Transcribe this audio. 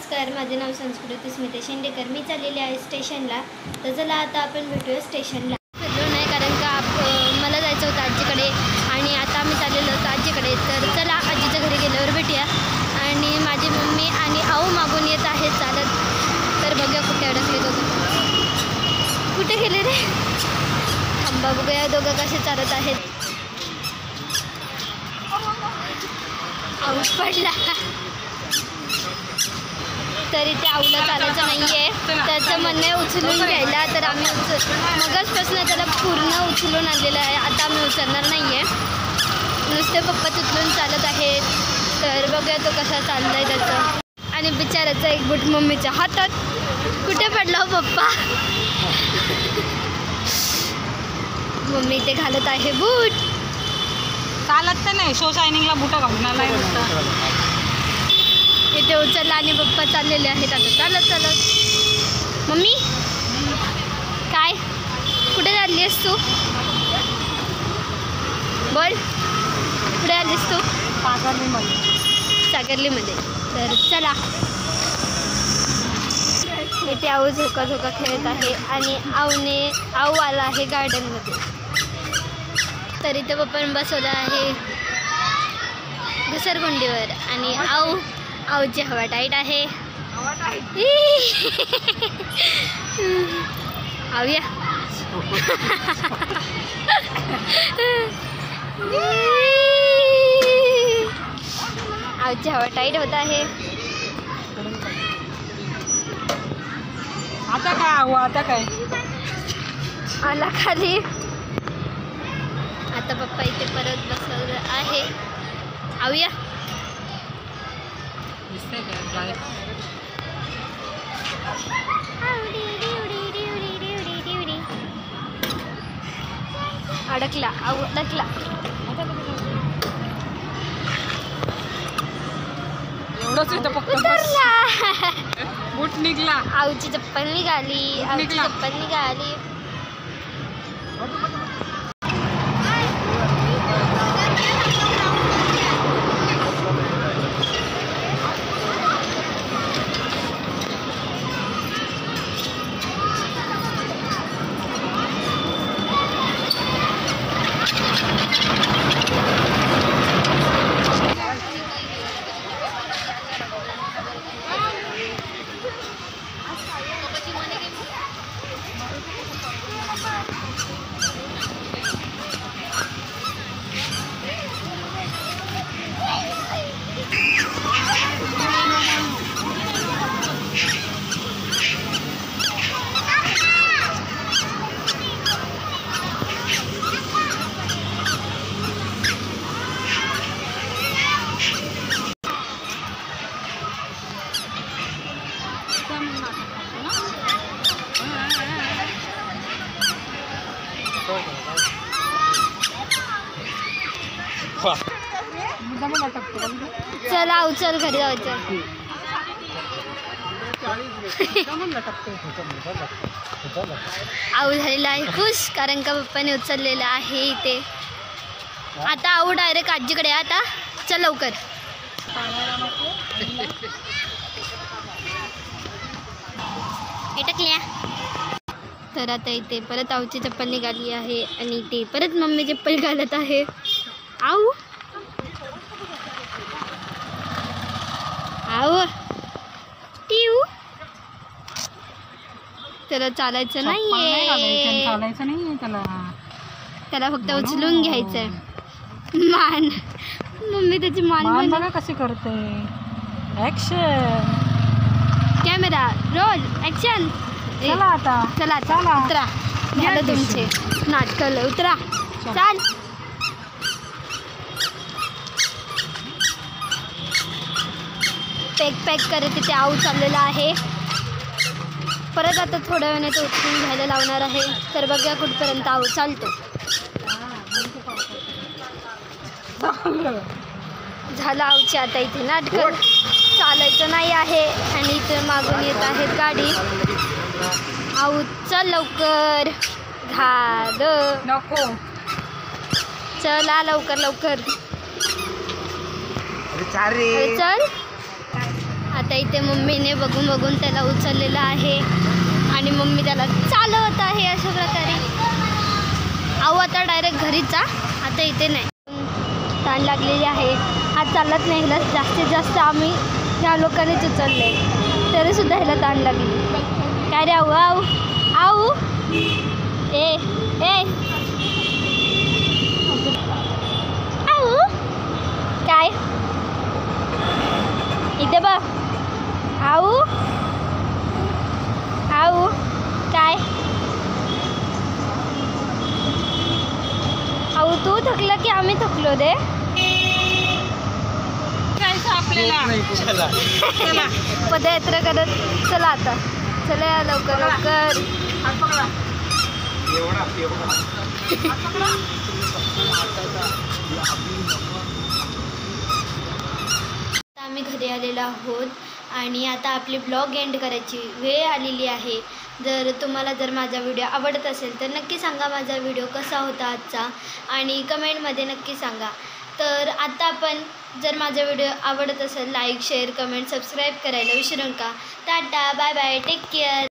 नमस्कार, माझे नाव संस्कृती स्मिता शेंडेकर. मी चाललेली आहे स्टेशनला. तर चला आता आपण भेटूया स्टेशनला. फिरलो नाही कारण का मला जायचं होतं आजीकडे आणि आता आम्ही चाललेलो होतो आजीकडे. तर चला आजीच्या घरी गेल्यावर भेटूया. आणि माझी मम्मी आणि आऊ मागून येत आहेत चालत. तर बघूया कुठे अडकले दोघं. कुठे गेले रे? थांबा बघूया दोघं कसे चालत आहेत. पाऊस पडला तरी ते आऊला चालायचं नाही आहे. त्याचं म्हणणं आहे उचलून घ्यायला. तर आम्ही मगाचपासून त्याला पूर्ण उचलून आणलेलं आहे. आता आम्ही उचलणार नाही आहे. नुसते पप्पा उचलून चालत आहेत. तर बघूया तो कसा चालला आहे त्याचं. आणि बिचाराचा एक बूट मम्मीच्या हातात. कुठे पडला हो पप्पा? मम्मी ते घालत आहे बूट. चालत तर नाही, शो शायनिंगला बुटा घालून आला इथे उचलला आणि पप्पा चाललेले आहेत आता चालत चालत. मम्मी काय कुठे चालली आहेस तू? बोल, कुठे आलीस तू? सागरलीमध्ये. तर चला. इथे आऊ झोका झोका खेळत आहे आणि आऊ आला आहे गार्डनमध्ये. तर इथे पप्पा बसवलं आहे घसरगुंडीवर आणि आऊची हवा टाईट आहे. आऊया आऊची हवा टाईट होत आहे. आता काय आऊ, आता काय आला खाली. आता पप्पा इथे परत बसवलं आहे. आऊया अडकला अडकला. एवढंच येतं फक्त. बूट निघला. आऊची चप्पल निघाली. आऊची चप्पल निघाली. चला उचल घरी जायचं. आऊ झालेला आहे खुश कारण का पप्पाने उचललेलं आहे इथे. आता आऊ डायरेक्ट आजीकडे. आता चल लवकर. टाकल्या. तर आता इथे परत आऊची चप्पल निघाली आहे आणि इथे परत मम्मी चप्पल घालत आहे. आऊ आऊ टिऊ. त्याला चालायचं नाहीये. चालायचं नाहीये त्याला फक्त उचलून घ्यायचंय. मान मम्मी त्याची मान बघा कशी करते. ऍक्शन. Camera roll action. चला आता. चला चला उतरा. झालं तुमचे नाटकं. उतरा चाल. पॅक करत तिथे आऊ चाललेला आहे. परत आता थोड्या वेळाने तो उचलून घ्यायला लावणार आहे. तर बघूया कुठपर्यंत आऊ चालतो. झालं आऊची आता इथे नाटकं. चालायचं नाही आहे आणि इथे मागून येत आहेत गाडी. आऊ चल लवकर. झालं नको. चला लवकर लवकर. अरे चल. आता आता इथे मम्मीने बघून बघून त्याला उचललेलं आहे आणि मम्मी त्याला चालवत आहे अशा प्रकारे. अहो आता डायरेक्ट घरीच जा, आता इथे नाही. ताण लागलेली आहे, हात चालत नाही. ह्याला जास्तीत जास्त आम्ही ह्या लोकांनीच उचलले तरीसुद्धा ह्याला ताण लागली. काय रे आऊ आऊ आऊ ए ए आऊ काय इथे बघ आऊ आऊ काय आऊ तू थकला की आम्ही थकलो रे. जायचं आपल्याला. चला पदयात्रा करत चला आता. चला लवकर लवकर. आम्ही घरी आलेलो आहोत आणि आता आपली ब्लॉग एंड करायची वेळ आलेली आहे. जर माझा व्हिडिओ आवडत असेल तर नक्की सांगा माझा व्हिडिओ कसा होता आजचा आणि कमेंटमध्ये नक्की सांगा. तर आता आपण जर माझा व्हिडिओ आवडत असेल लाईक शेअर कमेंट सबस्क्राईब करायला विसरू नका. Tata bye bye take care.